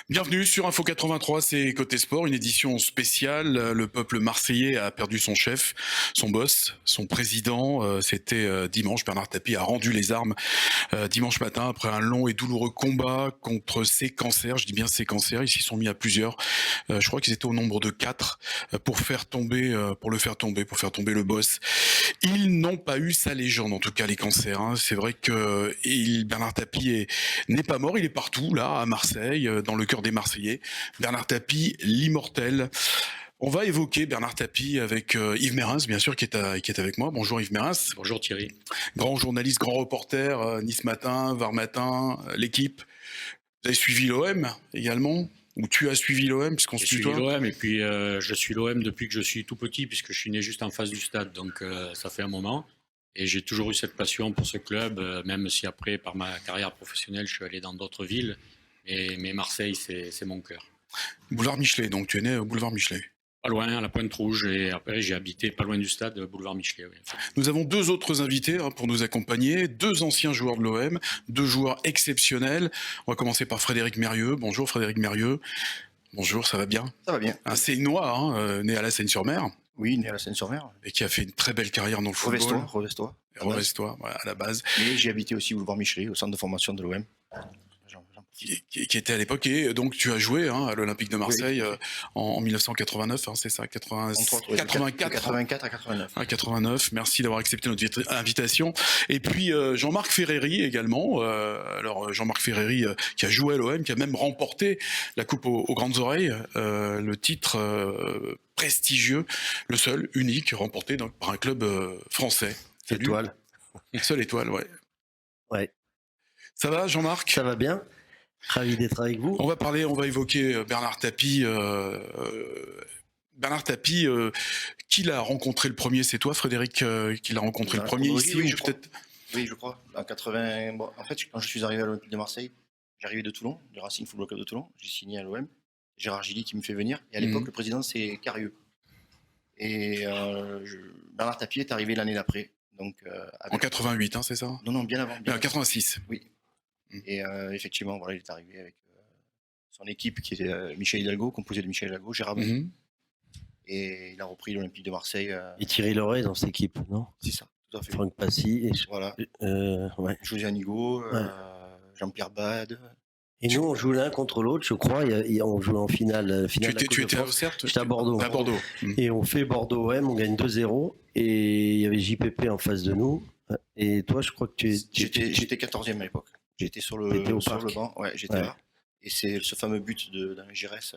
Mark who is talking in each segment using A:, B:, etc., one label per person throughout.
A: Bienvenue sur Info 83, c'est Côté Sport, une édition spéciale. Le peuple marseillais a perdu son chef, son boss, son président. C'était dimanche. Bernard Tapie a rendu les armes dimanche matin après un long et douloureux combat contre ces cancers. Je dis bien ces cancers. Ils s'y sont mis à plusieurs. Je crois qu'ils étaient au nombre de 4 pour pour faire tomber le boss. Ils n'ont pas eu sa légende, en tout cas les cancers, hein. C'est vrai que Bernard Tapie n'est pas mort, il est partout là, à Marseille, dans le cœur des Marseillais. Bernard Tapie, l'immortel. On va évoquer Bernard Tapie avec Yves Mérens, bien sûr, qui est avec moi. Bonjour Yves Mérens.
B: Bonjour Thierry.
A: Grand journaliste, grand reporter, Nice Matin, Var Matin, l'équipe. Vous avez suivi l'OM également? Ou tu as suivi l'OM puisqu'on se
B: J'ai suivi
A: tutoie?
B: l'OM et puis je suis l'OM depuis que je suis tout petit puisque je suis né juste en face du stade, donc ça fait un moment. Et j'ai toujours eu cette passion pour ce club, même si après, par ma carrière professionnelle, je suis allé dans d'autres villes. Mais Marseille, c'est mon cœur.
A: Boulevard Michelet, donc tu es né au boulevard Michelet.
B: Pas loin, à la Pointe-Rouge, et après j'ai habité pas loin du stade, boulevard Michelet. Oui.
A: Nous avons deux autres invités pour nous accompagner, deux anciens joueurs de l'OM, deux joueurs exceptionnels. On va commencer par Frédéric Mérieux. Bonjour Frédéric Mérieux. Bonjour, ça va bien?
C: Ça va bien.
A: Un Sénois, né à la Seine-sur-Mer,
C: Oui, né à la Seine-sur-Mer.
A: et qui a fait une très belle carrière dans le football.
C: Revestois.
A: Revestois, voilà, à la base.
C: Et j'ai habité aussi au Boulevard Michelet, au centre de formation de l'OM.
A: Qui était à l'époque, et donc tu as joué à l'Olympique de Marseille en 1989, c'est ça, 84
C: 84 à 89.
A: 89. Merci d'avoir accepté notre invitation. Et puis Jean-Marc Ferreri également. Alors Jean-Marc Ferreri qui a joué à l'OM, qui a même remporté la coupe aux grandes oreilles, le titre prestigieux, le seul, unique, remporté donc, par un club français. Salut.
D: Étoile.
A: Seule étoile, ouais.
D: Ouais.
A: Ça va Jean-Marc?
D: Ça va bien. Ravi d'être avec vous.
A: On va évoquer Bernard Tapie. Bernard Tapie, qui l'a rencontré le premier? C'est toi, Frédéric, qui l'a rencontré le premier ici,
C: oui,
A: ou
C: je crois.
A: peut-être?
C: Oui, je crois. En 80. Bon, en fait, quand je suis arrivé à l'Olympique de Marseille, j'arrivais de Toulon, du Racing Football Club de Toulon. J'ai signé à l'OM. Gérard Gilly qui me fait venir. Et à l'époque, le président, c'est Carieux. Et Bernard Tapie est arrivé l'année d'après. Donc,
A: En 88, c'est ça?
C: Non, bien avant. Bien
A: 86.
C: Oui. Et effectivement, voilà, il est arrivé avec son équipe qui était Michel Hidalgo, composée de Michel Hidalgo, Gérard Bonny. Et il a repris l'Olympique de Marseille.
D: Et Thierry Loret dans cette équipe, non?
C: C'est ça, tout à fait.
D: Franck Passy. Et
C: Voilà.
D: ouais.
C: José Anigo,
D: Ouais.
C: Jean-Pierre Bade.
D: Et nous, on jouait l'un contre l'autre, je crois. On jouait en finale.
A: Tu étais à Auxerre?
D: J'étais à Bordeaux.
A: À Bordeaux.
D: Et on fait Bordeaux-OM, on gagne 2-0. Et il y avait JPP en face de nous. Et toi, je crois que
C: J'étais 14e à l'époque. J'étais sur le banc. Ouais, j'étais là. Et c'est ce fameux but d'Alain Giresse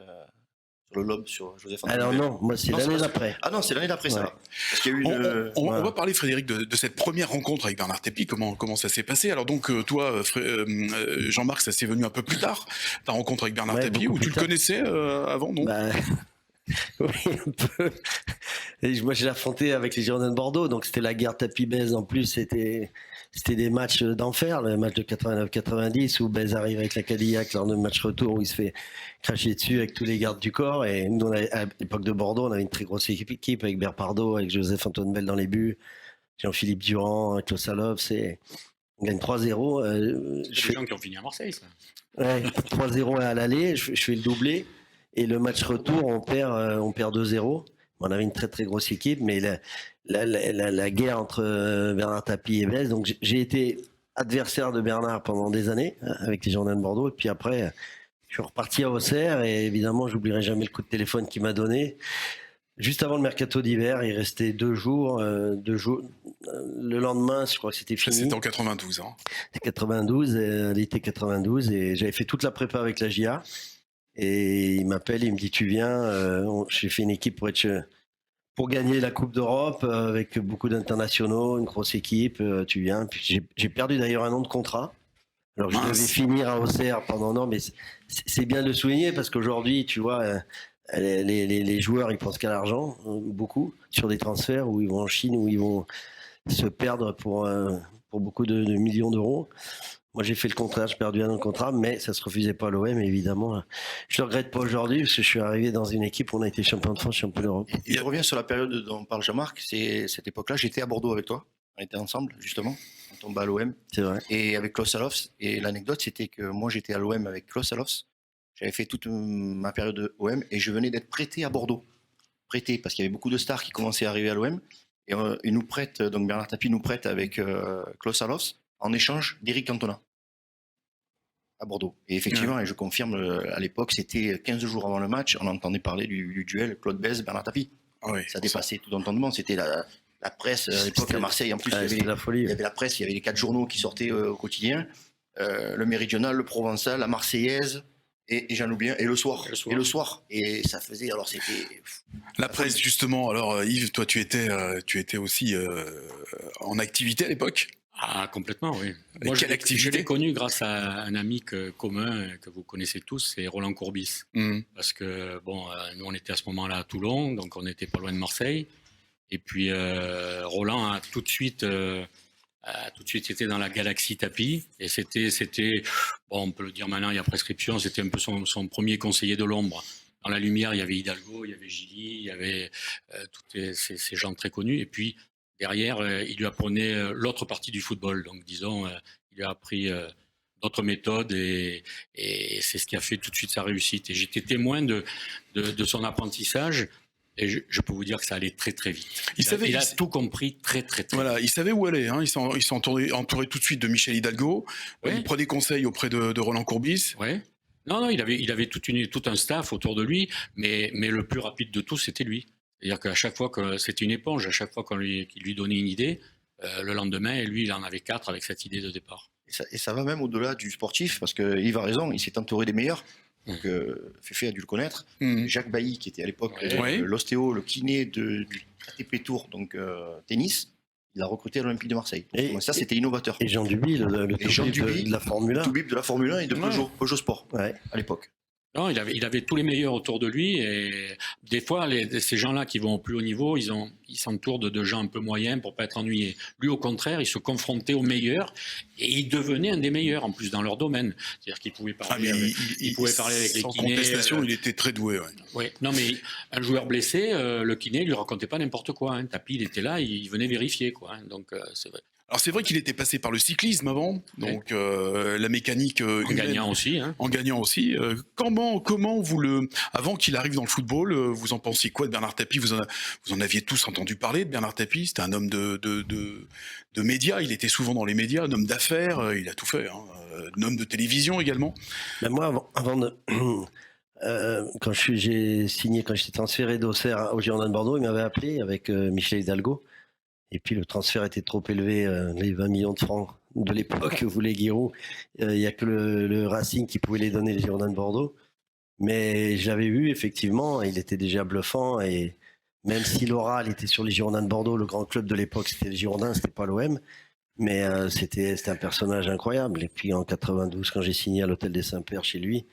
C: sur le lobe sur Joseph Antoine.
D: Alors non, moi c'est l'année d'après.
C: Ah non, c'est l'année d'après ça. Parce qu'il y a eu
A: on va parler, Frédéric, de cette première rencontre avec Bernard Tapie. Comment ça s'est passé? Alors donc toi, Jean-Marc, ça s'est venu un peu plus tard, ta rencontre avec Bernard Tapie, ou tu le connaissais avant, non?
D: Oui, un peu. Et moi, je l'ai affronté avec les Girondins de Bordeaux, donc c'était la guerre Tapie-Bèze. En plus, c'était des matchs d'enfer, le match de 89-90 où Bèze arrive avec la Cadillac lors du match retour où il se fait cracher dessus avec tous les gardes du corps. Et nous, à l'époque de Bordeaux, on avait une très grosse équipe avec Berpardo, avec Joseph Antoine Bell dans les buts, Jean-Philippe Durand, Klaus Salov. On gagne 3-0.
B: C'est des gens qui ont fini à Marseille, ça.
D: Ouais, 3-0 à l'aller, je fais le doublé. Et le match retour, on perd 2-0. On avait une très très grosse équipe, mais la guerre entre Bernard Tapie et Bèze. Donc j'ai été adversaire de Bernard pendant des années avec les Girondins de Bordeaux. Et puis après, je suis reparti à Auxerre et évidemment, j'oublierai jamais le coup de téléphone qu'il m'a donné. Juste avant le mercato d'hiver, il restait 2 jours. Le lendemain, je crois que c'était fini.
A: C'était en 92.
D: C'était 92, l'été 92, et j'avais fait toute la prépa avec la GIA. Et il m'appelle, il me dit tu viens, j'ai fait une équipe pour gagner la Coupe d'Europe avec beaucoup d'internationaux, une grosse équipe, tu viens. Puis j'ai perdu d'ailleurs un an de contrat. Alors je devais finir à Auxerre pendant un an, mais c'est bien de le souligner parce qu'aujourd'hui, tu vois, les joueurs ils pensent qu'à l'argent, beaucoup, sur des transferts où ils vont en Chine, où ils vont se perdre pour beaucoup de millions d'euros. Moi, j'ai fait le contraire, j'ai perdu un an de contrat, mais ça se refusait pas à l'OM, évidemment. Je le regrette pas aujourd'hui, parce que je suis arrivé dans une équipe où on a été champion de France, champion d'Europe.
C: Il revient sur la période dont parle Jean-Marc, c'est cette époque-là, j'étais à Bordeaux avec toi, on était ensemble, justement, on tombe à l'OM.
D: C'est vrai.
C: Et avec Klaus Salofs, et l'anecdote, c'était que moi, j'étais à l'OM avec Klaus Salofs, J'avais fait toute ma période de OM et je venais d'être prêté à Bordeaux. Prêté, parce qu'il y avait beaucoup de stars qui commençaient à arriver à l'OM. Et il nous prête, donc Bernard Tapie nous prête avec Klaus Allofs en échange d'Éric Cantona à Bordeaux. Et effectivement, et je confirme, à l'époque, c'était 15 jours avant le match, on entendait parler du duel Claude Bèze-Bernard Tapie. Ça dépassait tout entendement. C'était la presse à l'époque à Marseille. En plus, il y avait la presse, il y avait les 4 journaux qui sortaient au quotidien. Le Méridional, le Provençal, la Marseillaise. Et j'en oublie un, et le soir. Et ça faisait, alors c'était...
A: La presse, justement. Alors, Yves, toi, tu étais aussi en activité à l'époque?
B: Ah, complètement, oui.
A: Et
B: Moi,
A: quelle
B: je
A: activité?
B: l'ai connu grâce à un ami commun que vous connaissez tous, c'est Roland Courbis. Parce que, bon, nous, on était à ce moment-là à Toulon, donc on n'était pas loin de Marseille. Et puis, Roland a tout de suite été dans la galaxie tapis. Et c'était, bon, on peut le dire maintenant, il y a prescription, c'était un peu son premier conseiller de l'ombre. Dans la lumière, il y avait Hidalgo, il y avait Gilly, il y avait tous ces gens très connus. Et puis, derrière, il lui apprenait l'autre partie du football. Donc, disons, il lui a appris d'autres méthodes et c'est ce qui a fait tout de suite sa réussite. Et j'étais témoin de son apprentissage. Et je peux vous dire que ça allait très très vite. Il a tout compris très très vite.
A: Il savait où aller. Hein. Il s'est entouré tout de suite de Michel Hidalgo. Ouais. Il prenait conseil auprès de Roland Courbis.
B: Ouais. Non, il avait tout un staff autour de lui, mais le plus rapide de tous, c'était lui. C'est-à-dire qu'à chaque fois que c'était une éponge, à chaque fois qu'il lui donnait une idée, le lendemain, lui, il en avait 4 avec cette idée de départ.
C: Et ça va même au-delà du sportif, parce que Yves a raison, il s'est entouré des meilleurs. Donc, Féfé a dû le connaître. Jacques Bailly, qui était à l'époque l'ostéo, le kiné du ATP Tour, donc tennis, il a recruté à l'Olympique de Marseille. Donc, ça, c'était innovateur.
D: Et Jean Duby, le de la Formule 1.
C: Le de la Formule 1 et de Peugeot Sport, à l'époque.
B: Non, il avait tous les meilleurs autour de lui et des fois ces gens-là qui vont au plus haut niveau, ils s'entourent de gens un peu moyens pour pas être ennuyés. Lui, au contraire, il se confrontait aux meilleurs et il devenait un des meilleurs en plus dans leur domaine. C'est-à-dire qu'il pouvait parler avec les kinés.
A: Sans contestation, il était très doué.
B: Ouais. Non, mais un joueur blessé, le kiné lui racontait pas n'importe quoi. Hein. Tapie, il était là, il venait vérifier quoi. Hein. Donc c'est vrai.
A: Alors c'est vrai qu'il était passé par le cyclisme avant, donc la mécanique
B: en gagnant aussi. Hein.
A: En gagnant aussi. Comment avant qu'il arrive dans le football, vous en pensiez quoi de Bernard Tapie? Vous en aviez tous entendu parler de Bernard Tapie. C'était un homme de médias. Il était souvent dans les médias, un homme d'affaires. Il a tout fait. Un homme de télévision également.
D: Ben moi, avant de quand j'ai signé, quand j'étais transféré d'Auxerre au Girondins de Bordeaux, il m'avait appelé avec Michel Hidalgo. Et puis le transfert était trop élevé, les 20 millions de francs de l'époque que voulait Giroud. Il n'y a que le Racing qui pouvait les donner, les Girondins de Bordeaux. Mais je l'avais vu, effectivement, il était déjà bluffant. Et même si l'oral était sur les Girondins de Bordeaux, le grand club de l'époque, c'était les Girondins, c'était pas l'OM. Mais c'était un personnage incroyable. Et puis en 92, quand j'ai signé à l'hôtel des Saints-Pères chez lui,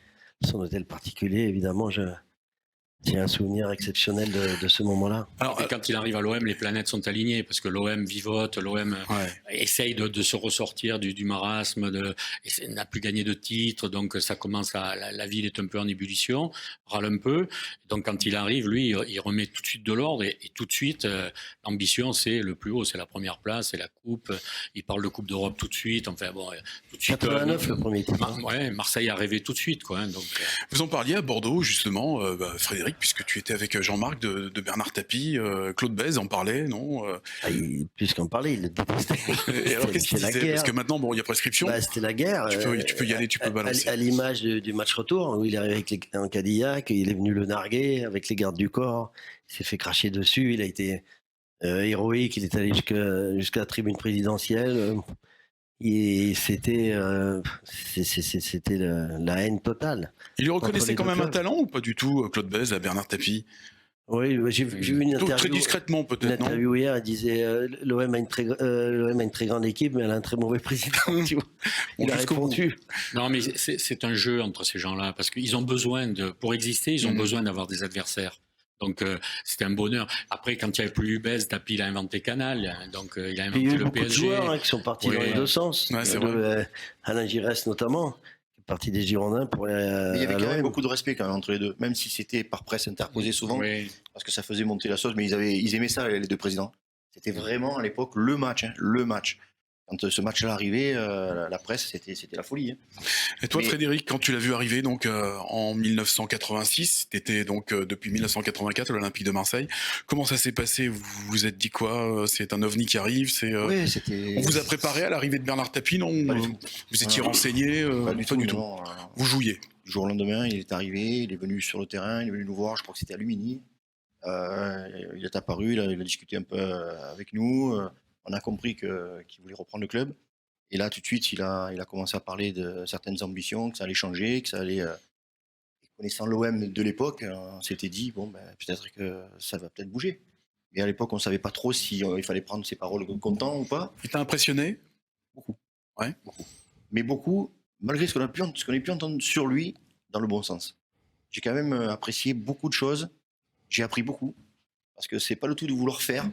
D: son hôtel particulier, évidemment, j'ai un souvenir exceptionnel de ce moment-là.
B: Alors, quand il arrive à l'OM, les planètes sont alignées parce que l'OM vivote, l'OM essaye de se ressortir du marasme, n'a plus gagné de titres, donc ça commence la ville est un peu en ébullition, râle un peu. Donc quand il arrive, lui, il remet tout de suite de l'ordre et tout de suite, l'ambition c'est le plus haut, c'est la première place, c'est la coupe. Il parle de Coupe d'Europe tout de suite. Enfin bon, tout de suite.
D: 89 le premier titre.
B: Marseille a rêvé tout de suite, quoi. Hein, donc.
A: Vous en parliez à Bordeaux justement, Frédéric, puisque tu étais avec Jean-Marc de Bernard Tapie, Claude Bèze en parlait, non
D: Plus qu'en parlait, il le détestait.
A: Et alors qu'est-ce qu'il disait? Parce que maintenant, bon, il y a prescription.
D: C'était la guerre.
A: Tu peux y aller, tu peux balancer.
D: À l'image du match retour, où il est arrivé en Cadillac, il est venu le narguer avec les gardes du corps, il s'est fait cracher dessus, il a été héroïque, il est allé jusqu'à la tribune présidentielle. Et c'était la haine totale.
A: Il lui reconnaissait quand même un talent ou pas du tout, Claude Bèze, à Bernard Tapie?
D: Oui, j'ai vu une interview.
A: Très discrètement peut-être.
D: Une interview hier, elle disait l'OM a une très grande équipe, mais elle a un très mauvais président. Tu vois. Il a répondu.
B: Non, mais c'est un jeu entre ces gens-là parce qu'ils ont besoin pour exister, ils ont besoin d'avoir des adversaires. Donc c'était un bonheur. Après, quand il n'y avait plus Bèze, Tapie il a inventé Canal, donc il a inventé le PSG. Il y a eu beaucoup de joueurs
D: qui sont partis dans les deux sens.
A: Ouais, c'est vrai.
D: Alain Giresse notamment, qui est parti des Girondins pour aller à
C: il y avait quand même beaucoup de respect quand même entre les deux, même si c'était par presse interposée souvent, parce que ça faisait monter la sauce, mais ils aimaient ça les deux présidents. C'était vraiment à l'époque le match. Quand ce match-là arrivait, la presse, c'était la folie. Hein.
A: Et toi, Frédéric, quand tu l'as vu arriver donc en 1986, tu étais donc depuis 1984 à l'Olympique de Marseille. Comment ça s'est passé? Vous vous êtes dit quoi? C'est un ovni qui arrive?
C: Oui, c'était.
A: On vous a préparé à l'arrivée de Bernard Tapie, non?
C: Pas du tout.
A: Vous étiez renseigné?
C: Pas du tout.
A: tout. Vous jouiez?
C: Du jour au lendemain, il est arrivé, il est venu sur le terrain, il est venu nous voir, je crois que c'était à Lumini. Il est apparu, il a discuté un peu avec nous. On a compris qu'il voulait reprendre le club. Et là, tout de suite, il a commencé à parler de certaines ambitions, que ça allait changer, que ça allait. Connaissant l'OM de l'époque, on s'était dit, bon, peut-être que ça va peut-être bouger. Et à l'époque, on ne savait pas trop si il fallait prendre ses paroles comptant ou pas.
A: Il t'a impressionné?
C: Beaucoup.
A: Ouais.
C: Beaucoup. Mais beaucoup, malgré ce qu'on a pu entendre sur lui, dans le bon sens. J'ai quand même apprécié beaucoup de choses. J'ai appris beaucoup. Parce que c'est pas le tout de vouloir faire,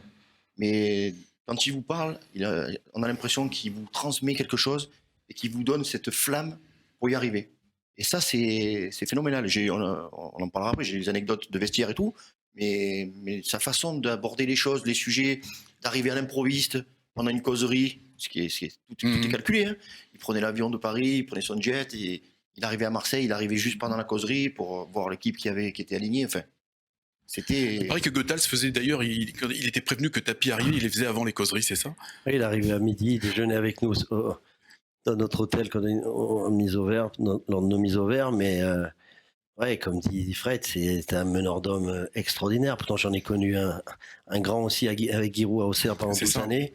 C: mais quand il vous parle, on a l'impression qu'il vous transmet quelque chose et qu'il vous donne cette flamme pour y arriver. Et ça, c'est phénoménal. On en parlera après, j'ai des anecdotes de vestiaire et tout, mais sa façon d'aborder les choses, les sujets, d'arriver à l'improviste pendant une causerie, tout est calculé. Hein. Il prenait l'avion de Paris, il prenait son jet, et il arrivait à Marseille, il arrivait juste pendant la causerie pour voir l'équipe qui était alignée. Enfin,
A: il paraît que Goethals faisait d'ailleurs, il était prévenu que Tapie arrivait, il les faisait avant les causeries, c'est ça?
D: Oui, il arrivait à midi, il déjeunait avec nous dans notre hôtel lors de nos mises au vert, mais ouais, comme dit Fred, c'est un meneur d'hommes extraordinaire. Pourtant, j'en ai connu un grand aussi avec Giroud à Auxerre pendant toutes les années,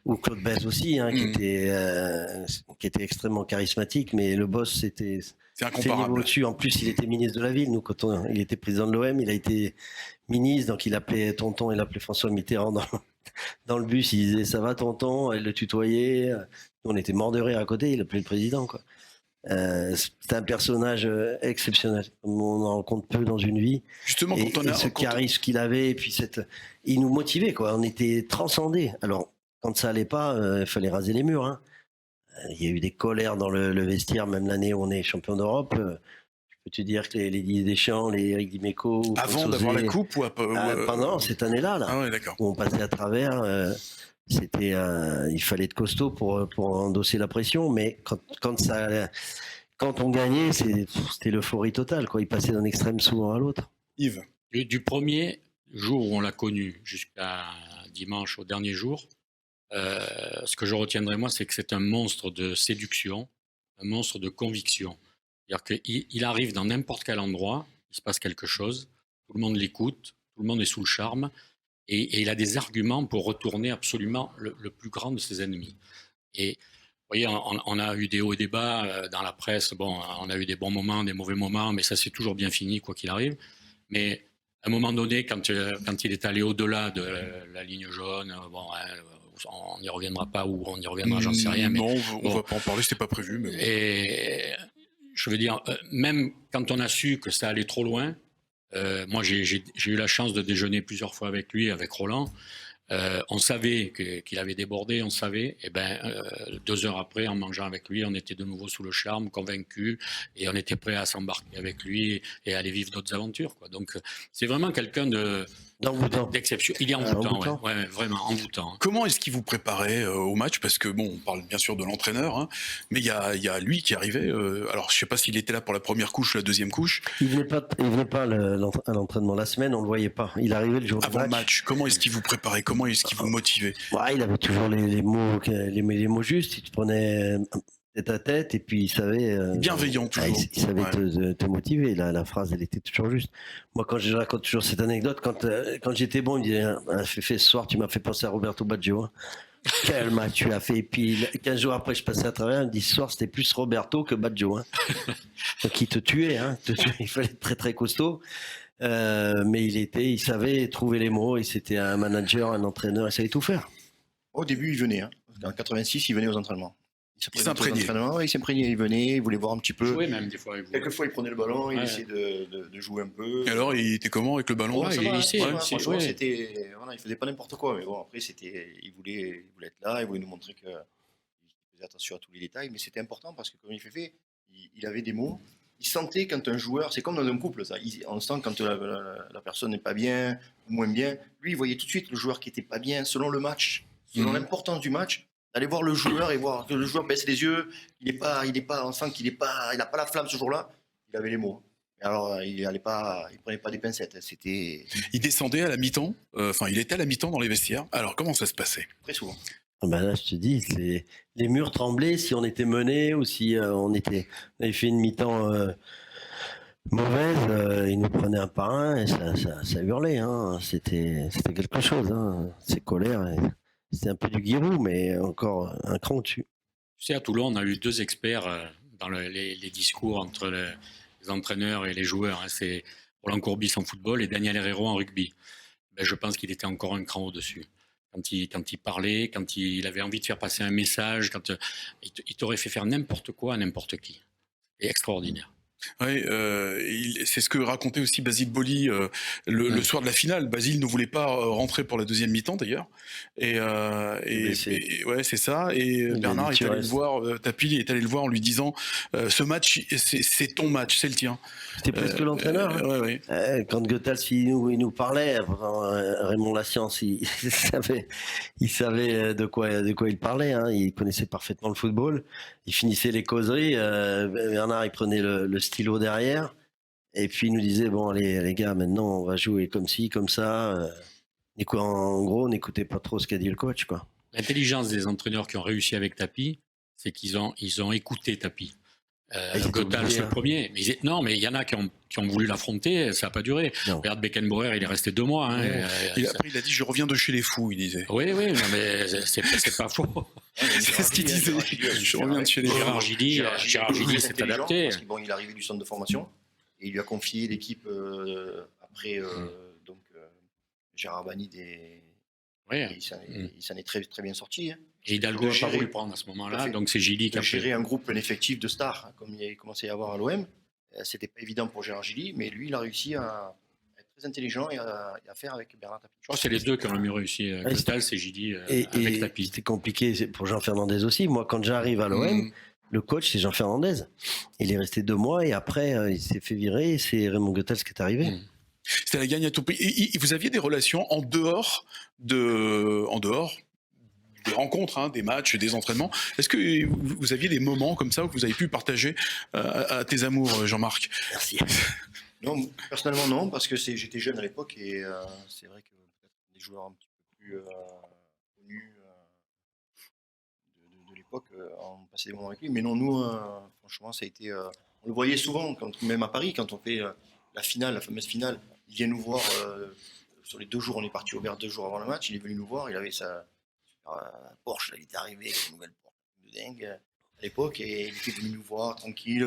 D: ou Claude Bèze aussi, hein, qui était extrêmement charismatique, mais le boss, c'était
A: incomparable.
D: Au-dessus. En plus, il était ministre de la ville. Nous, quand il était président de l'OM, il a été ministre, donc il appelait tonton, il appelait François Mitterrand dans le bus, il disait ça va tonton, il le tutoyait. Nous, on était morts de rire à côté, il appelait le président, quoi. C'était un personnage exceptionnel. On en rencontre peu dans une vie.
A: Justement,
D: ce charisme qu'il avait, et puis il nous motivait, quoi. On était transcendés. Alors, quand ça allait pas, il fallait raser les murs, hein. Il y a eu des colères dans le vestiaire, même l'année où on est champion d'Europe. Je peux te dire que les Didier Deschamps, les Eric Dimeco...
A: Avant d'avoir la coupe ou
D: pendant cette année-là,
A: ah ouais, d'accord.
D: où on passait à travers, il fallait être costaud pour endosser la pression, mais quand on gagnait, c'était l'euphorie totale, quoi. Il passait d'un extrême souvent à l'autre.
A: Yves?
B: Du premier jour où on l'a connu jusqu'à dimanche, au dernier jour, ce que je retiendrai moi, c'est que c'est un monstre de séduction, un monstre de conviction. C'est-à-dire qu'il arrive dans n'importe quel endroit, il se passe quelque chose, tout le monde l'écoute, tout le monde est sous le charme, et il a des arguments pour retourner absolument le plus grand de ses ennemis. Et vous voyez, on a eu des hauts et des bas dans la presse. Bon, on a eu des bons moments, des mauvais moments, mais ça s'est toujours bien fini, quoi qu'il arrive. Mais à un moment donné, quand il est allé au-delà de la ligne jaune, bon, on n'y reviendra pas, ou on y reviendra, j'en sais rien. Mais,
A: non, on va pas en parler, c'était pas prévu. Mais...
B: Et je veux dire, même quand on a su que ça allait trop loin, moi j'ai eu la chance de déjeuner plusieurs fois avec lui, avec Roland. On savait qu'il avait débordé, on savait. Et 2 heures après, en mangeant avec lui, on était de nouveau sous le charme, convaincus, et on était prêt à s'embarquer avec lui et à aller vivre d'autres aventures, quoi. Donc, c'est vraiment quelqu'un d'exception. Il est envoûtant, ouais, vraiment envoûtant.
A: Comment est-ce qu'il vous préparait au match? Parce que bon, on parle bien sûr de l'entraîneur, hein, mais il y a lui qui arrivait. Alors, je sais pas s'il était là pour la première couche ou la deuxième couche.
D: Il venait pas à l'entraînement la semaine, on le voyait pas. Il arrivait le jour
A: avant le match. Comment est-ce qu'il vous préparait? Comment est-ce qu'il vous motivait?
D: Ouais, il avait toujours les mots justes. Il te prenait tête à tête et puis il savait.
A: Bienveillant toujours.
D: Il savait te motiver. La phrase, elle était toujours juste. Moi, quand je raconte toujours cette anecdote, quand j'étais bon, il me disait Féfé, ce soir, tu m'as fait penser à Roberto Baggio. Hein. Quel match tu as fait. Et puis 15 jours après, je passais à travers. Il me dit ce soir, c'était plus Roberto que Baggio. Hein. Donc il te tuait. Hein. Il fallait être très très costaud. Mais il savait trouver les mots. Et c'était un manager, un entraîneur. Il savait tout faire.
C: Au début, il venait. Hein. En 86, il venait aux entraînements.
A: Il s'imprégnait.
C: Il s'imprégné, il venait, il voulait voir un petit peu.
B: Jouer même des fois.
C: Quelquefois, il prenait le ballon, il essayait de jouer un peu.
A: Et alors, il était comment avec le ballon?
C: Franchement, c'était, voilà, il faisait pas n'importe quoi, mais bon, après, il voulait être là, il voulait nous montrer qu'il faisait attention à tous les détails, mais c'était important parce que comme il avait des mots. Il sentait quand un joueur, c'est comme dans un couple, ça. On sent quand la personne n'est pas bien ou moins bien. Lui, il voyait tout de suite le joueur qui était pas bien, selon le match, selon l'importance du match. d'aller voir le joueur et voir que le joueur baisse les yeux. On sent il n'a pas la flamme ce jour-là. Il avait les mots. Alors, il prenait pas des pincettes. C'était
A: Il descendait à la mi-temps, il était à la mi-temps dans les vestiaires. Alors, comment ça se passait?
C: très souvent.
D: Là, je te dis, les murs tremblaient si on était mené ou si on avait fait une mi-temps mauvaise. Ils nous prenaient un par un et ça hurlait. Hein. C'était quelque chose. Hein. Ces colères, c'était un peu du Giroud, mais encore un cran au-dessus.
B: Tu sais, à Toulon, on a eu 2 experts dans les discours entre les entraîneurs et les joueurs. Hein. C'est Roland Courbis en football et Daniel Herrero en rugby. Ben, je pense qu'il était encore un cran au-dessus. Quand il parlait, quand il avait envie de faire passer un message, il t'aurait fait faire n'importe quoi à n'importe qui. C'est extraordinaire.
A: Oui, c'est ce que racontait aussi Basile Boli le soir de la finale. Basile ne voulait pas rentrer pour la deuxième mi-temps d'ailleurs. Et ouais, c'est ça. Et Bernard est allé le voir, Tapie est allé le voir en lui disant ce match, c'est ton match, c'est le tien.
D: C'était presque l'entraîneur. Hein.
A: Ouais.
D: Quand Goethals il nous parlait, Raymond Lassiance, il savait de quoi il parlait. Hein. Il connaissait parfaitement le football. Il finissait les causeries. Bernard, il prenait le stylo derrière. Et puis il nous disait, bon, allez, les gars, maintenant, on va jouer comme ci, comme ça. En gros, n'écoutez pas trop ce qu'a dit le coach, quoi.
B: L'intelligence des entraîneurs qui ont réussi avec Tapie, c'est qu'ils ont écouté Tapie. Goethals le premier, mais il y en a qui ont voulu l'affronter, ça n'a pas duré. Non. Regarde Beckenbauer, il est resté 2 mois. Hein,
A: après, il a dit je reviens de chez les fous, il disait.
B: Oui, non, mais c'est pas faux.
A: C'est ce qu'il disait. Je reviens de chez les fous.
B: Gérard Gilly s'est adapté.
C: Parce qu'il est arrivé du centre de formation et il lui a confié l'équipe après Gérard Banid il s'en est très, très bien sorti. Hein.
B: Et Hidalgo n'a pas voulu le prendre à ce moment-là, donc c'est Gilly qui a
C: géré un groupe, un effectif de stars, comme il commençait à y avoir à l'OM. C'était pas évident pour Gérard Gilly, mais lui, il a réussi à être très intelligent et à faire avec Bernard Tapie.
B: Je crois que c'est les deux qui ont le mieux réussi. Goethals et Gilly avec Tapie.
D: C'était compliqué pour Jean Fernandez aussi. Moi, quand j'arrive à l'OM, le coach, c'est Jean Fernandez. Il est resté 2 mois et après, il s'est fait virer et c'est Raymond Goethals qui est arrivé.
A: C'était la gagne à tout prix. Et vous aviez des relations en dehors des rencontres, des matchs, des entraînements. Est-ce que vous aviez des moments comme ça où vous avez pu partager à tes amours, Jean-Marc?
D: Merci.
C: Non, personnellement non, parce que j'étais jeune à l'époque et c'est vrai que peut-être des joueurs un petit peu plus connus de l'époque ont passé des moments avec lui. Mais non, nous, franchement, ça a été... on le voyait souvent, même à Paris, quand on fait la fameuse finale. Il vient nous voir sur les 2 jours, on est parti au vert 2 jours avant le match. Il est venu nous voir, il avait sa Porsche, il était arrivé avec une nouvelle Porsche de dingue à l'époque et il était venu nous voir tranquille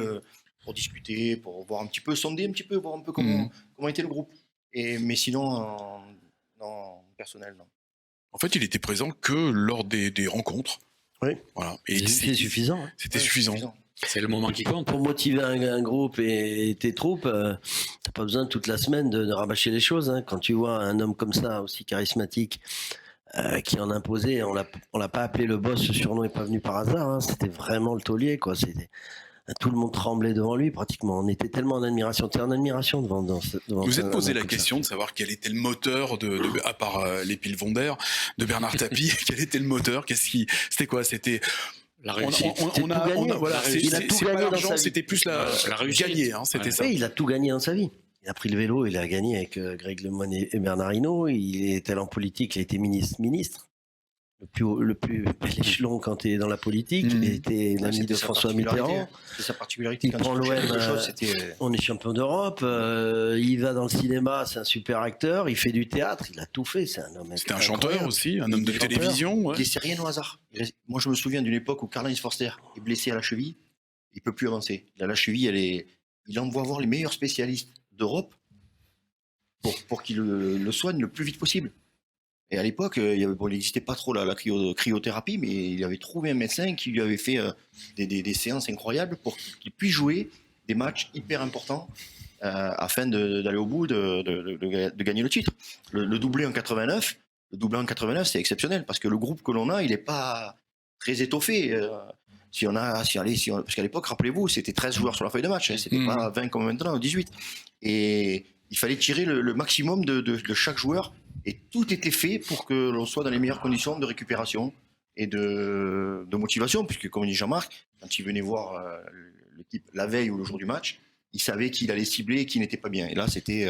C: pour discuter, pour voir un petit peu, sonder un petit peu, voir un peu comment était le groupe. Mais sinon, non, personnel, non.
A: En fait, il était présent que lors des rencontres.
D: Oui.
A: Voilà.
D: Et c'était suffisant. Hein.
A: C'était suffisant.
B: C'est le moment qui compte.
D: Pour motiver un groupe et tes troupes, t'as pas besoin toute la semaine de rabâcher les choses. Hein. Quand tu vois un homme comme ça, aussi charismatique, qui en imposait, on l'a pas appelé le boss, ce surnom n'est pas venu par hasard. Hein. C'était vraiment le taulier, quoi. Tout le monde tremblait devant lui, pratiquement. On était tellement en admiration. T'es en admiration devant
A: vous êtes posé la question de savoir quel était le moteur à part les piles Vonder, de Bernard Tapie, quel était le moteur? C'était quoi? C'était
B: la réussite.
D: Il a tout gagné dans sa vie.
A: C'était plus la réussite. Gagner, hein, c'était ça.
D: Oui, il a tout gagné dans sa vie. Il a pris le vélo, il a gagné avec Greg LeMoyne et Bernard Hinault. Il est allé en politique, il a été ministre. Le plus bel échelon quand tu es dans la politique. Il était l'ami de François Mitterrand.
C: C'est sa particularité.
D: Il prend l'OM, on est champion d'Europe. Il va dans le cinéma, c'est un super acteur. Il fait du théâtre, il a tout fait. C'est un homme.
A: C'était un chanteur aussi, un homme de télévision. Ouais.
C: Il laissait rien au hasard. Moi, je me souviens d'une époque où Karl-Heinz Forster est blessé à la cheville. Il peut plus avancer. La cheville, il envoie voir les meilleurs spécialistes d'Europe pour qu'ils le soignent le plus vite possible. Et à l'époque, il n'existait pas trop la cryothérapie, mais il avait trouvé un médecin qui lui avait fait des séances incroyables pour qu'il puisse jouer des matchs hyper importants afin d'aller au bout, de gagner le titre. Le doublé en 89, c'est exceptionnel parce que le groupe que l'on a, il n'est pas très étoffé. Parce qu'à l'époque, rappelez-vous, c'était 13 joueurs sur la feuille de match, c'était pas 20 comme maintenant, 18. Et il fallait tirer le maximum de chaque joueur. Et tout était fait pour que l'on soit dans les meilleures conditions de récupération, et de motivation, puisque comme dit Jean-Marc, quand il venait voir l'équipe la veille ou le jour du match, il savait qu'il allait cibler et qu'il n'était pas bien. Et là, c'était...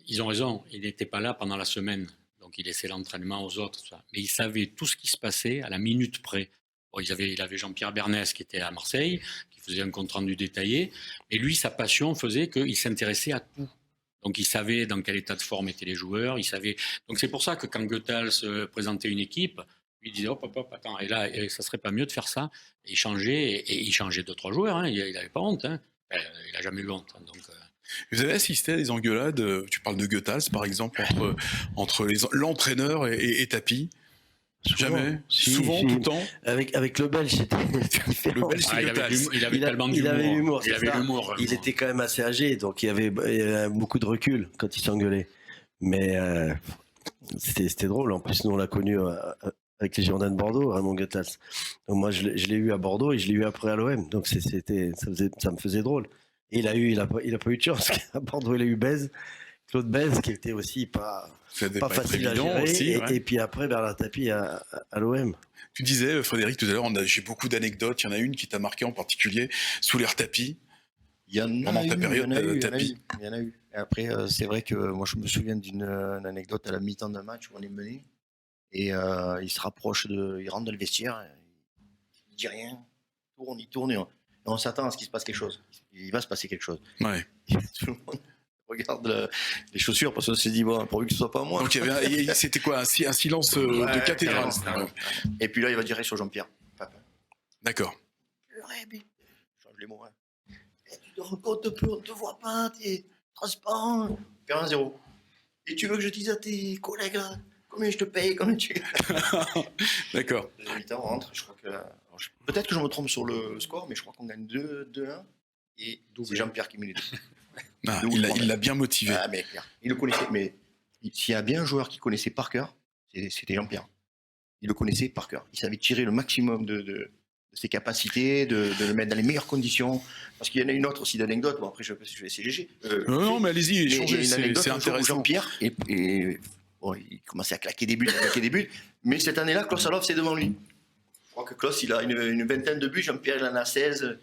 B: Ils ont raison, il n'était pas là pendant la semaine, donc il laissait l'entraînement aux autres. Tout ça. Mais il savait tout ce qui se passait à la minute près. Bon, il avait Jean-Pierre Bernès qui était à Marseille, qui faisait un compte-rendu détaillé, et lui, sa passion faisait qu'il s'intéressait à tout. Donc il savait dans quel état de forme étaient les joueurs, il savait... Donc c'est pour ça que quand Goethals présentait une équipe, il disait hop, attends, et là, ça serait pas mieux de faire ça. Et il changeait, et il changeait 2-3 joueurs, hein. Il n'avait pas honte. Hein. Il n'a jamais eu honte. Hein, donc...
A: Vous avez assisté à des engueulades, tu parles de Goethals par exemple, entre l'entraîneur et Tapie? Jamais. Souvent, tout le temps.
D: Avec le Belge, c'était différent.
A: Le Belge, c'est Goethals.
B: Il avait tellement d'humour.
D: Il avait l'humour.
B: Il avait l'humour.
D: Il était quand même assez âgé, donc il y avait beaucoup de recul quand il s'engueulait. Mais c'était drôle. En plus, nous, on l'a connu avec les Girondins de Bordeaux, Raymond Goethals. Donc moi, je l'ai eu à Bordeaux et je l'ai eu après à l'OM. Donc ça me faisait drôle. Et il a pas eu de chance. À Bordeaux, il a eu Claude Bèze, qui était aussi pas facile à gérer. Aussi, ouais. Et puis après, Bernard Tapie à l'OM.
A: Tu disais, Frédéric, tout à l'heure, j'ai beaucoup d'anecdotes. Il y en a une qui t'a marqué en particulier, sous l'air Tapie.
C: Il y en a eu. Et après, c'est vrai que moi, je me souviens d'une anecdote à la mi-temps d'un match où on est mené. Et il se rapproche, il rentre dans le vestiaire, il dit rien, il tourne et on s'attend à ce qu'il se passe quelque chose. Il va se passer quelque chose.
A: Ouais.
C: Tout le monde regarde les chaussures parce qu'on s'est dit, bon, pourvu que ce soit pas moi.
A: Donc c'était quoi, un silence de cathédrale.
C: Et puis là, il va dire sur Jean-Pierre.
A: D'accord.
C: Je change les mots. Hein. Tu te rends compte peu, on ne te voit pas, tu es transparent. Faire 1-0. Et tu veux que je dise à tes collègues là, combien je te paye, combien tu...
A: D'accord.
C: On rentre, je crois que... Peut-être que je me trompe sur le score, mais je crois qu'on gagne 2-1. Et c'est Jean-Pierre qui met les deux.
A: Il l'a bien motivé.
C: Ah, mais il le connaissait. Mais s'il y a bien un joueur qui connaissait par cœur, c'était Jean-Pierre. Il le connaissait par cœur. Il savait tirer le maximum de ses capacités, de le mettre dans les meilleures conditions. Parce qu'il y en a une autre aussi d'anecdote. Bon, après, je vais essayer GG.
A: Non, mais allez-y, échangez. C'est intéressant.
C: Jean-Pierre, bon, il commençait à claquer des buts. Mais cette année-là, Klaus Allofs, c'est devant lui. Je crois que Klaus, il a une vingtaine de buts. Jean-Pierre, il en a 16.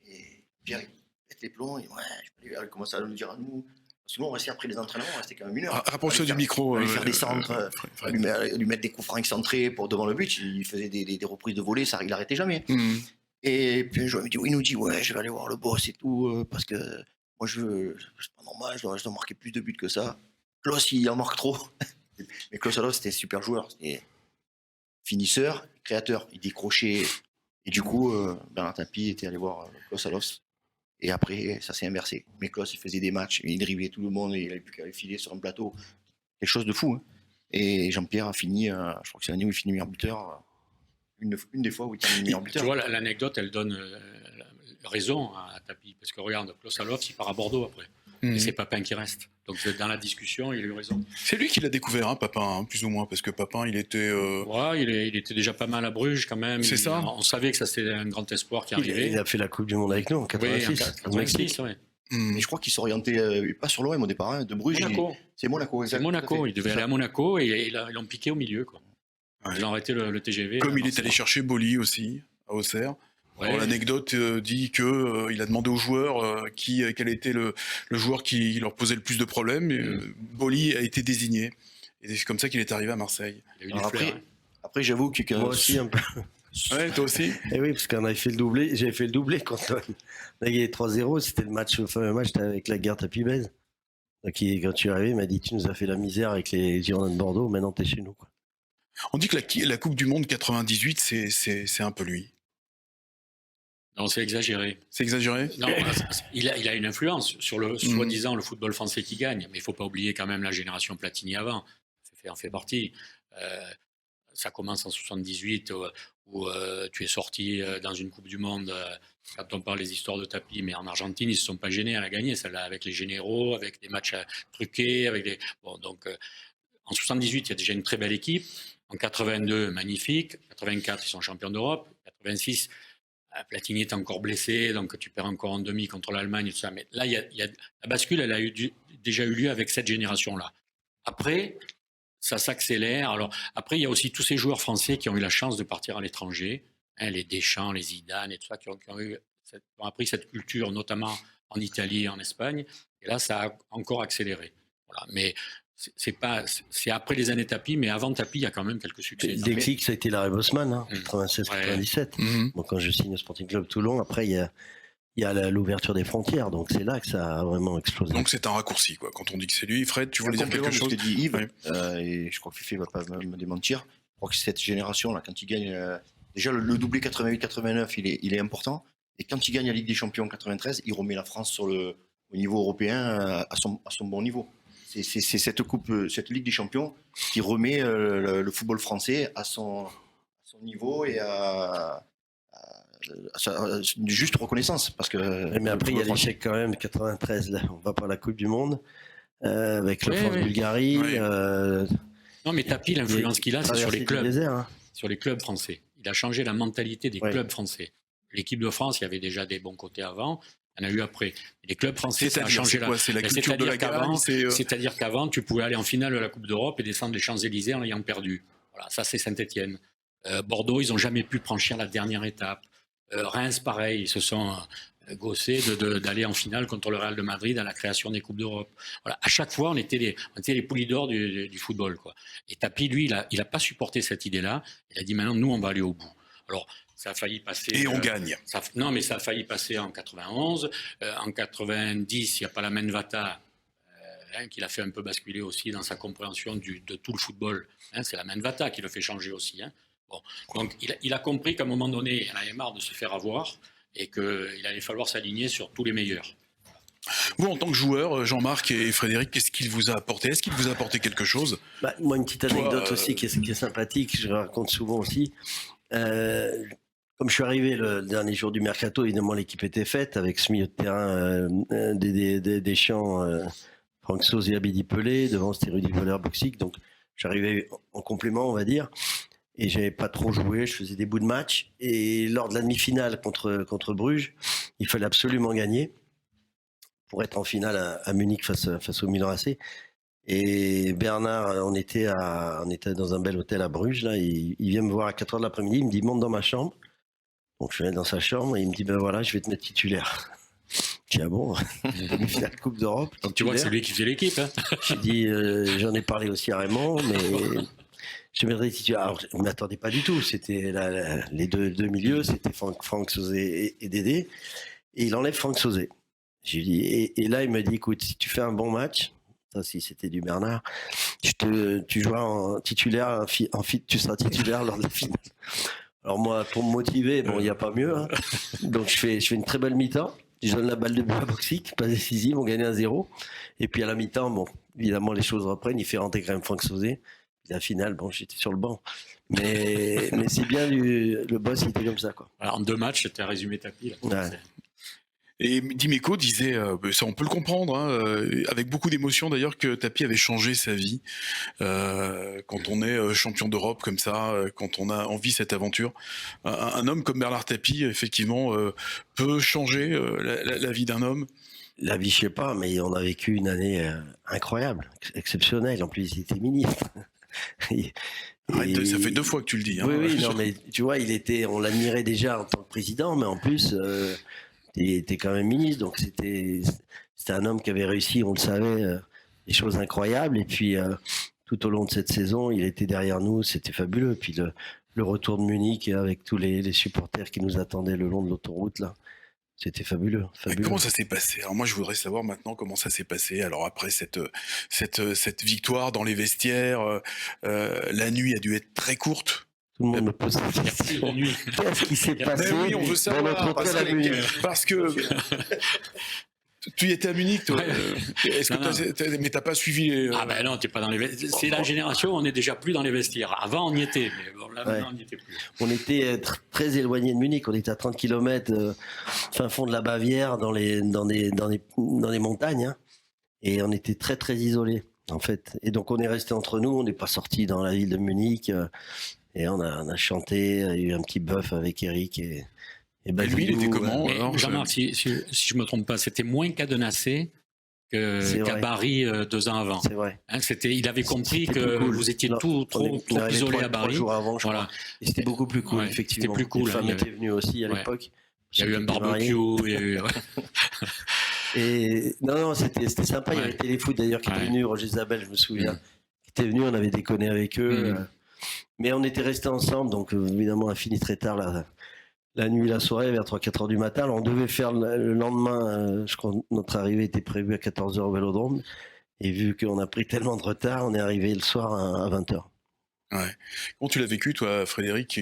C: Et Pierre, il pète les plombs. Et il commence à nous dire à nous. Parce que nous, on restait après les entraînements, on restait quand même une heure.
A: Rapproche-toi du micro.
C: Lui faire des centres, lui mettre des coups francs excentrés devant le but. Il faisait des reprises de volée, ça, il n'arrêtait jamais. Et puis un jour, il nous dit, ouais, je vais aller voir le boss et tout, parce que moi, c'est pas normal, je dois marquer plus de buts que ça. Klaus, il en marque trop. Mais Klaus Allofs, c'était un super joueur. C'était finisseur, créateur. Il décrochait. Et du coup, Bernard Tapie était allé voir Klaus Allofs. Et après, ça s'est inversé. Mais Klaus, il faisait des matchs, il driblait tout le monde, et il n'avait plus qu'à filer sur un plateau. Quelque chose de fou. Hein. Et Jean-Pierre a fini, je crois que c'est l'année où il finit meilleur buteur. Une des fois où il termine meilleur buteur.
B: Tu vois, l'anecdote, elle donne raison à Tapie. Parce que regarde, Klaus Allofs, il part à Bordeaux après. Et c'est Papin qui reste. Donc dans la discussion, il a eu raison.
A: C'est lui qui l'a découvert, hein, Papin, plus ou moins, parce que Papin, il était...
B: Ouais, il était déjà pas mal à Bruges quand même.
A: C'est ça.
B: On savait que ça c'était un grand espoir qui arrivait.
D: Il a fait la Coupe du Monde avec nous en 86.
B: Oui, en 86, oui.
C: Mais je crois qu'il s'orientait pas sur l'OM au départ, hein, de Bruges. C'est Monaco,
B: exact. C'est Monaco, il devait aller à Monaco et ils l'ont piqué au milieu. Quoi. Ouais. Ils ont arrêté le TGV.
A: Comme il est allé chercher Boli aussi, à Auxerre. Ouais. L'anecdote dit que il a demandé aux joueurs quel était le joueur qui leur posait le plus de problèmes. Boli a été désigné. Et c'est comme ça qu'il est arrivé à Marseille.
C: Après, j'avoue que...
D: Moi aussi, un peu.
A: Ouais, toi aussi.
D: Et oui, parce qu'on avait fait le doublé. J'avais fait le doublé quand on a gagné 3-0. C'était le fameux match avec la guerre Tapie-Bèze. Donc, quand tu es arrivé, il m'a dit, tu nous as fait la misère avec les Girondins de Bordeaux. Maintenant, t'es chez nous. Quoi.
A: On dit que la Coupe du Monde 98, c'est un peu lui.
B: Non, c'est exagéré.
A: C'est exagéré ?
B: Non, il a une influence sur le soi-disant le football français qui gagne, mais il ne faut pas oublier quand même la génération Platini avant. Ça en fait partie. Ça commence en 78 où tu es sorti dans une Coupe du Monde. Quand on parle des histoires de Tapie, mais en Argentine, ils ne se sont pas gênés à la gagner, celle-là, avec les généraux, avec des matchs truqués. Donc, en 78, il y a déjà une très belle équipe. En 82, magnifique. 84, ils sont champions d'Europe. 86, Platini est encore blessé, donc tu perds encore en demi contre l'Allemagne et tout ça. Mais là, la bascule, elle a déjà eu lieu avec cette génération-là. Après, ça s'accélère. Alors après, il y a aussi tous ces joueurs français qui ont eu la chance de partir à l'étranger, hein, les Deschamps, les Zidane et tout ça, qui ont appris cette culture, notamment en Italie et en Espagne. Et là, ça a encore accéléré. Voilà. Mais c'est après les années Tapie, mais avant Tapie, il y a quand même quelques succès.
D: Le déclic, ça a été Larry Bosman, hein, 96-97.
A: Mhm.
D: Donc, quand je signe au Sporting Club Toulon, après, il y a l'ouverture des frontières. Donc, c'est là que ça a vraiment explosé.
A: Donc c'est un raccourci, quoi. Quand on dit que c'est lui, Fred, tu
C: Un
A: voulais dire
C: complément
A: quelque
C: de ce
A: chose?
C: que dit Yves,
A: Oui.
C: et je crois que Fifi ne va pas me démentir. Je crois que cette génération-là, quand il gagne, déjà le doublé 88-89, il est important. Et quand il gagne la Ligue des Champions 93, il remet la France au niveau européen à son bon niveau. C'est cette Ligue des Champions qui remet le football français à son niveau et à une juste reconnaissance. Parce que,
D: Mais après, il y a l'échec quand même, 93, là, on va par la Coupe du Monde, avec la France-Bulgarie.
A: Oui.
B: Non, mais Tapie, l'influence qu'il a, c'est sur les clubs.
D: Désert, hein.
B: Sur les clubs français. Il a changé la mentalité des
D: Ouais.
B: clubs français. L'équipe de France, il y avait déjà des bons côtés avant, il y en a eu après. Les clubs français, ça a changé
A: C'est quoi? C'est la
B: Ben,
A: culture de la gagne?
B: C'est-à-dire qu'avant, tu pouvais aller en finale de la Coupe d'Europe et descendre les Champs-Élysées en l'ayant perdu. Voilà, ça c'est Saint-Étienne. Bordeaux, ils n'ont jamais pu franchir la dernière étape. Reims, pareil, ils se sont gaussés d'aller en finale contre le Real de Madrid à la création des Coupes d'Europe. Voilà, à chaque fois, on était les poulies d'or du football, quoi. Et Tapie, lui, il a pas supporté cette idée-là. Il a dit maintenant, nous, on va aller au bout. Alors, ça a failli passer.
A: Et on gagne.
B: Non, mais ça a failli passer en 91. En 90, il n'y a pas la Menvata, qu'il a fait un peu basculer aussi dans sa compréhension de tout le football. Hein, c'est la Menvata qui le fait changer aussi. Hein. Bon. Donc, il a compris qu'à un moment donné, il en avait marre de se faire avoir et qu'il allait falloir s'aligner sur tous les meilleurs.
A: Vous, en tant que joueur, Jean-Marc et Frédéric, qu'est-ce qu'il vous a apporté? Est-ce qu'il vous a apporté quelque chose?
D: Moi, une petite anecdote aussi qui est sympathique, je raconte souvent aussi. Comme je suis arrivé le dernier jour du mercato, évidemment l'équipe était faite avec ce milieu de terrain Deschamps, Franck Sauzet et Abidi Pelé, devant c'était Rudy Voller-Boxic, donc j'arrivais en complément on va dire, et j'avais pas trop joué, je faisais des bouts de match, et lors de la demi-finale contre Bruges, il fallait absolument gagner pour être en finale à Munich face au Milan AC. Et Bernard, on était dans un bel hôtel à Bruges, là, il vient me voir à 4h de l'après-midi, il me dit monte dans ma chambre. Donc je vais dans sa chambre et il me dit ben voilà, je vais te mettre titulaire. Je dis ah bon, demi-finale Coupe d'Europe.
B: Donc tu vois que c'est lui qui faisait l'équipe. Hein.
D: J'ai dit j'en ai parlé aussi à Raymond, mais je mettrais titulaire. Alors, on m'attendait pas du tout, c'était les deux milieux, c'était Franck Sauzet et Dédé, et il enlève Franck Sauzet. J'ai dit et là il me dit écoute, si tu fais un bon match, ça si c'était du Bernard, tu joueras en titulaire, tu seras titulaire lors de la finale. Alors moi, pour me motiver, bon, il n'y a pas mieux. Hein. Donc je fais une très belle mi-temps. Je donne la balle de but à Boxic, pas décisive, on gagne 1-0. Et puis à la mi-temps, bon, évidemment les choses reprennent. Il fait rentrer quand même Franck Sauzet. Puis la finale, bon, j'étais sur le banc. Mais c'est bien, le boss, il était comme ça, quoi.
B: Alors, en 2 matchs, c'était un résumé Tapie.
D: Ouais.
A: Et Dimeco disait, ça on peut le comprendre, hein, avec beaucoup d'émotion d'ailleurs, que Tapie avait changé sa vie. Quand on est champion d'Europe comme ça, quand on a envie cette aventure, un homme comme Bernard Tapie, effectivement, peut changer la vie d'un homme.
D: La vie, je sais pas, mais on a vécu une année incroyable, exceptionnelle. En plus, il était ministre.
A: Arrête, ça fait 2 fois que tu le dis. Hein.
D: Oui, non, mais tu vois, on l'admirait déjà en tant que président, mais en plus, il était quand même ministre, donc c'était un homme qui avait réussi, on le savait, des choses incroyables. Et puis, tout au long de cette saison, il était derrière nous, c'était fabuleux. Puis le retour de Munich avec tous les supporters qui nous attendaient le long de l'autoroute, là, c'était fabuleux.
A: Comment ça s'est passé? Alors moi, je voudrais savoir maintenant comment ça s'est passé. Alors après cette victoire dans les vestiaires, la nuit a dû être très courte.
D: Tout le monde me pose la question. Qu'est-ce qui s'est passé?
A: Mais oui, on veut savoir, parce que tu y étais à Munich, toi. Ouais. Mais t'as pas suivi.
B: Ah ben non, t'es pas dans les vestiaires. C'est la génération, on n'est déjà plus dans les vestiaires. Avant, on y était, mais bon, là, maintenant, on n'y était plus.
D: On était très éloigné de Munich. On était à 30 km fin fond de la Bavière, dans les montagnes, hein. Et on était très très isolés, en fait. Et donc on est resté entre nous. On n'est pas sorti dans la ville de Munich. Et on a chanté. Il y a eu un petit bœuf avec Eric et
A: lui, il était comment?
B: Jean-Marc, si je me trompe pas, c'était moins cadenassé
D: C'est
B: qu'à
D: vrai.
B: Bari 2 ans avant.
D: C'est vrai.
B: Hein, il avait compris
D: C'était
B: que
D: plus cool.
B: vous étiez
D: Non,
B: trop
D: on est arrivé
B: isolé à
D: 3
B: Bari.
D: jours avant, je
B: Voilà.
D: crois. Et c'était beaucoup plus cool,
B: Ouais,
D: effectivement.
B: c'était plus cool,
D: Les femmes
B: hein,
D: étaient venues aussi à
B: ouais.
D: l'époque.
B: Il y a eu un
D: J'étais marié.
B: barbecue. Il y a eu,
D: Et non, c'était sympa. Il y
B: Ouais.
D: avait Téléfoot d'ailleurs qui était
B: Ouais.
D: venu, Roger Isabelle, je me souviens, qui était venu. On avait déconné avec eux. Mais on était restés ensemble, donc évidemment, on a fini très tard la nuit, la soirée, vers 3-4 heures du matin. Alors, on devait faire le lendemain, je crois que notre arrivée était prévue à 14 heures au Vélodrome. Et vu qu'on a pris tellement de retard, on est arrivé le soir à 20 heures.
A: Ouais. Comment tu l'as vécu, toi, Frédéric,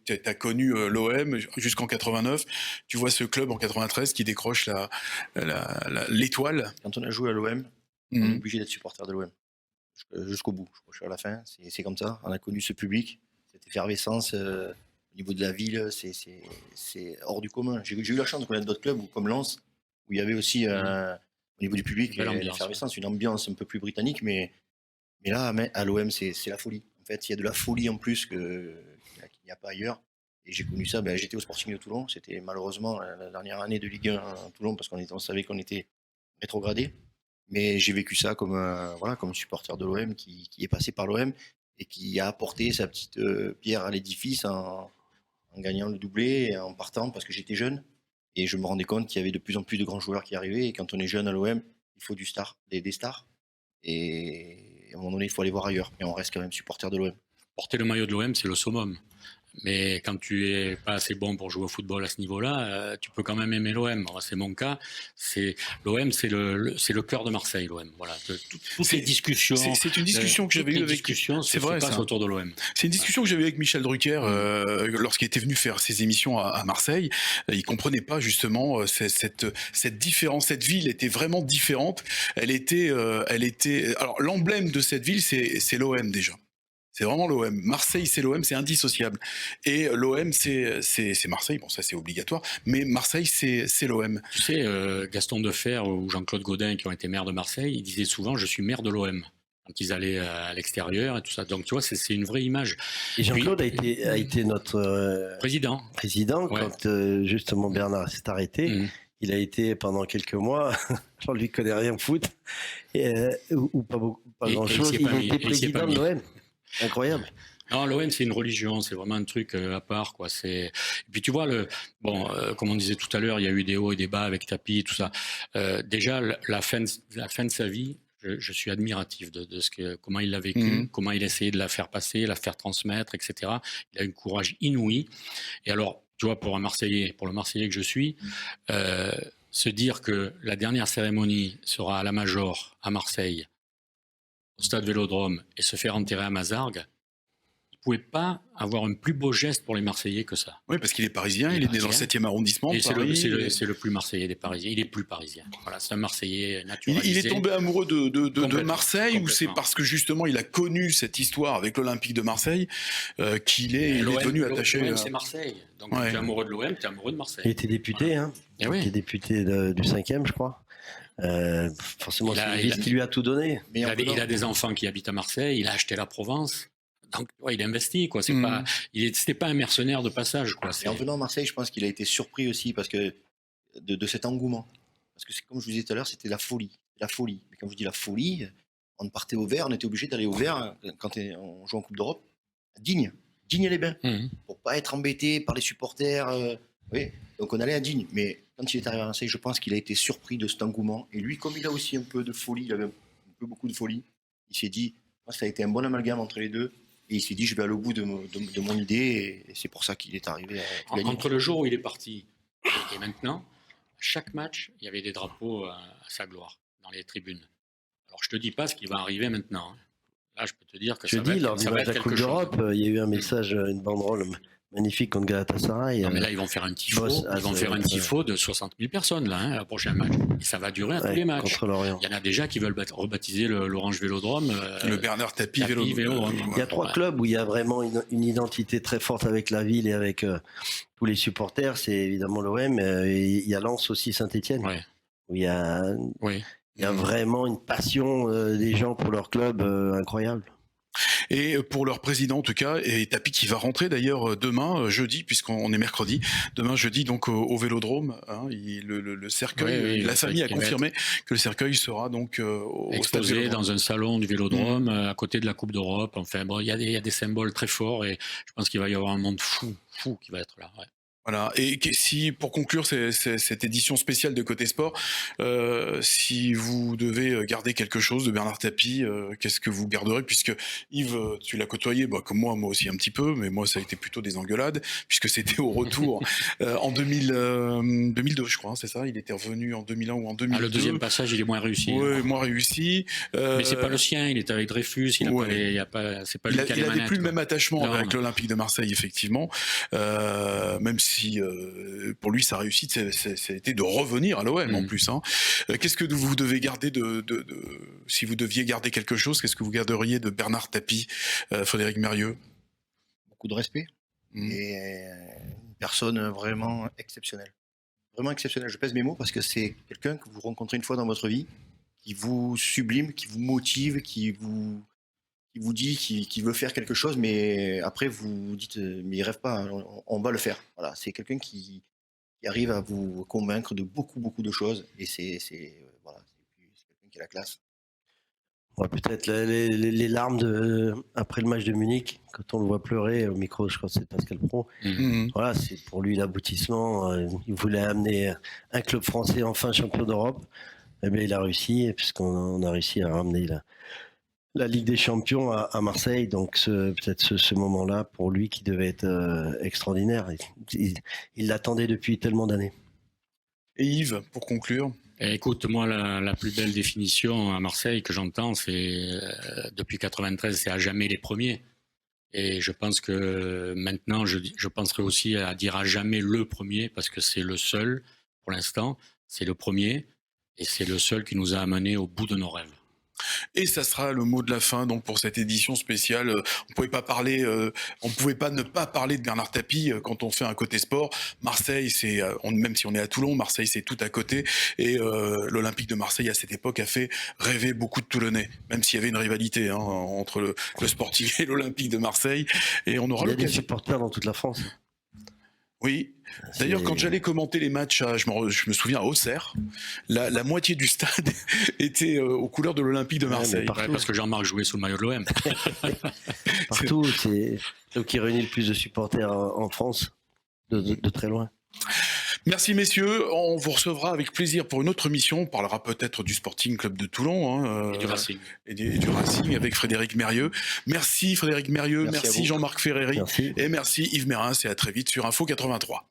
A: t'as connu l'OM jusqu'en 89, tu vois ce club en 93 qui décroche l'étoile.
C: Quand on a joué à l'OM, on est obligé d'être supporter de l'OM. Jusqu'au bout, jusqu'à la fin. C'est comme ça. On a connu ce public, cette effervescence au niveau de la ville. C'est hors du commun. J'ai eu la chance de connaître d'autres clubs comme Lens, où il y avait aussi au niveau du public une effervescence, une ambiance un peu plus britannique. Mais là, à l'OM, c'est la folie. En fait, il y a de la folie en plus qu'il n'y a pas ailleurs. Et j'ai connu ça. J'étais au Sporting de Toulon. C'était malheureusement la dernière année de Ligue 1 à Toulon parce qu'on savait qu'on était rétrogradé. Mais j'ai vécu ça comme supporter de l'OM qui est passé par l'OM et qui a apporté sa petite pierre à l'édifice en gagnant le doublé et en partant parce que j'étais jeune. Et je me rendais compte qu'il y avait de plus en plus de grands joueurs qui arrivaient. Et quand on est jeune à l'OM, il faut des stars. Et à un moment donné, il faut aller voir ailleurs. Mais on reste quand même supporter de l'OM.
B: Porter le maillot de l'OM, c'est le summum. Mais quand tu es pas assez bon pour jouer au football à ce niveau-là, tu peux quand même aimer l'OM. C'est mon cas. L'OM, c'est le cœur de Marseille, l'OM. Voilà. Toutes les discussions.
A: C'est une discussion que j'avais eue avec.
B: C'est vrai, ça. Autour de l'OM.
A: C'est une discussion que j'avais eu avec Michel Drucker lorsqu'il était venu faire ses émissions à Marseille. Il comprenait pas justement cette différence. Cette ville était vraiment différente. Elle était. Alors l'emblème de cette ville, c'est l'OM déjà. C'est vraiment l'OM. Marseille, c'est l'OM, c'est indissociable. Et l'OM, c'est Marseille. Bon, ça, c'est obligatoire. Mais Marseille, c'est l'OM.
B: Tu sais, Gaston Defer ou Jean-Claude Gaudin, qui ont été maires de Marseille, ils disaient souvent « je suis maire de l'OM ». Quand ils allaient à l'extérieur et tout ça. Donc, tu vois, c'est une vraie image.
D: Et Jean-Claude a été notre
B: président
D: quand justement Bernard s'est arrêté. Il a été pendant quelques mois, je ne lui connais rien au foot, ou pas grand-chose. Il était président de l'OM. Incroyable.
B: Non, l'OM, c'est une religion, c'est vraiment un truc à part, quoi. Et puis tu vois, comme on disait tout à l'heure, il y a eu des hauts et des bas avec Tapi et tout ça. Déjà, la fin de sa vie, je suis admiratif de comment il l'a vécu, comment il a essayé de la faire passer, la faire transmettre, etc. Il a un courage inouï. Et alors, tu vois, pour le Marseillais que je suis, se dire que la dernière cérémonie sera à la Major, à Marseille, au stade Vélodrome, et se faire enterrer à Mazargues, il ne pouvait pas avoir un plus beau geste pour les Marseillais que ça.
A: Oui, parce qu'il est parisien, il est né dans le 7e arrondissement.
B: Et c'est le plus Marseillais des Parisiens. Il est plus parisien. Voilà, c'est un Marseillais naturalisé.
A: Il est tombé amoureux de Marseille, ou c'est parce que justement il a connu cette histoire avec l'Olympique de Marseille qu'il est devenu attaché.
B: L'OM, c'est Marseille. Donc tu es amoureux de l'OM, tu es amoureux de Marseille.
D: Il était député, hein. Il était député du 5e, je crois. Forcément, c'est une ville qui lui a tout donné.
B: Il a des enfants qui habitent à Marseille, il a acheté la Provence. Donc, il investit, quoi. C'était pas un mercenaire de passage, quoi.
C: Et en venant à Marseille, je pense qu'il a été surpris aussi parce que de cet engouement. Parce que comme je vous disais tout à l'heure, c'était la folie. La folie. Mais quand je dis la folie, on partait au Vert, on était obligé d'aller au Vert quand on joue en Coupe d'Europe, à Digne-les-Bains, pour pas être embêté par les supporters. Oui. Donc on allait à Digne. Mais quand il est arrivé à Marseille, je pense qu'il a été surpris de cet engouement. Et lui, comme il a aussi un peu de folie, il avait un peu beaucoup de folie, il s'est dit, ça a été un bon amalgame entre les deux. Et il s'est dit, je vais aller au bout de mon idée. Et c'est pour ça qu'il est arrivé à gagner.
B: Entre le jour où il est parti et maintenant, chaque match, il y avait des drapeaux à sa gloire dans les tribunes. Alors je te dis pas ce qui va arriver maintenant. Là, je peux te dire que ça va être
D: lors du match de la Coupe d'Europe, il y a eu un message, une banderole magnifique contre Galatasaray.
B: Non, mais là, ils vont faire un tifo. Ils vont faire un tifo de 60 000 personnes, là, au prochain match. Et ça va durer à tous les matchs.
D: Contre l'Orient.
B: Il y en a déjà qui veulent rebaptiser l'Orange Vélodrome.
A: Le Bernard Tapie Vélodrome.
D: Il y a 3 clubs où il y a vraiment une identité très forte avec la ville et avec tous les supporters. C'est évidemment l'OM. Il y a Lens aussi, Saint-Etienne.
B: Ouais.
D: Où il y a vraiment une passion des gens pour leur club incroyable.
A: Et pour leur président en tout cas, et Tapie qui va rentrer d'ailleurs demain, jeudi, puisqu'on est mercredi, demain jeudi donc au Vélodrome, hein, le cercueil, la famille a confirmé que le cercueil sera donc au stade
B: exposé
A: Vélodrome.
B: dans un salon du Vélodrome, à côté de la Coupe d'Europe. Enfin bon, il y a des symboles très forts et je pense qu'il va y avoir un monde fou qui va être là. Ouais.
A: Voilà. Et si, pour conclure cette édition spéciale de Côté Sport, si vous devez garder quelque chose de Bernard Tapie, qu'est-ce que vous garderez? Puisque Yves, tu l'as côtoyé, bah, comme moi aussi un petit peu, mais moi ça a été plutôt des engueulades, puisque c'était au retour en 2002, je crois, hein, c'est ça? Il était revenu en 2001 ou en 2002.
B: Le deuxième passage, il est moins réussi.
A: Oui, moins réussi.
B: Mais c'est pas le sien, il est avec Dreyfus, c'est pas lui qui a les
A: Il n'avait
B: manettes,
A: plus le même attachement
B: non,
A: avec l'Olympique de Marseille, effectivement, même si pour lui sa réussite ça a été de revenir à l'OM en plus. Hein. Qu'est-ce que vous devez garder si vous deviez garder quelque chose, qu'est-ce que vous garderiez de Bernard Tapie, Frédéric Mérieux?
C: Beaucoup de respect et une personne vraiment exceptionnelle. Vraiment exceptionnelle, je pèse mes mots parce que c'est quelqu'un que vous rencontrez une fois dans votre vie, qui vous sublime, qui vous motive, qui vous dit qu'il veut faire quelque chose, mais après vous dites mais il rêve pas, hein, on va le faire. Voilà, c'est quelqu'un qui arrive à vous convaincre de beaucoup de choses et c'est quelqu'un qui a la classe.
D: Ouais, peut-être les larmes après le match de Munich, quand on le voit pleurer au micro, je crois que c'est Pascal Pro. Voilà, c'est pour lui l'aboutissement. Il voulait amener un club français enfin champion d'Europe. Eh bien, il a réussi, puisqu'on a réussi à ramener la Ligue des Champions à Marseille. Donc, peut-être ce moment-là, pour lui, qui devait être extraordinaire. Il l'attendait depuis tellement d'années.
A: Et Yves, pour conclure?
B: Écoute, moi, la plus belle définition à Marseille que j'entends, c'est depuis 93, c'est à jamais les premiers. Et je pense que maintenant, je penserai aussi à dire à jamais le premier, parce que c'est le seul, pour l'instant, c'est le premier, et c'est le seul qui nous a amenés au bout de nos rêves.
A: Et ça sera le mot de la fin donc pour cette édition spéciale. On pouvait pas ne pas parler de Bernard Tapie quand on fait un côté sport. Marseille, même si on est à Toulon, Marseille c'est tout à côté. Et l'Olympique de Marseille à cette époque a fait rêver beaucoup de Toulonnais, même s'il y avait une rivalité entre le Sporting et l'Olympique de Marseille. Et on aura
D: il y a des supporters dans toute la France.
A: Oui. D'ailleurs, quand j'allais commenter les matchs, je me souviens à Auxerre, la moitié du stade était aux couleurs de l'Olympique de Marseille.
B: Parce que Jean-Marc jouait sous le maillot de l'OM.
D: Partout, c'est eux qui réunit le plus de supporters en France, de très loin.
A: Merci messieurs, on vous recevra avec plaisir pour une autre émission. On parlera peut-être du Sporting Club de Toulon
B: et du Racing.
A: Et du Racing avec Frédéric Mérieux. Merci Frédéric Mérieux, merci Jean-Marc Ferreri et merci Yves Mérins et à très vite sur Info 83.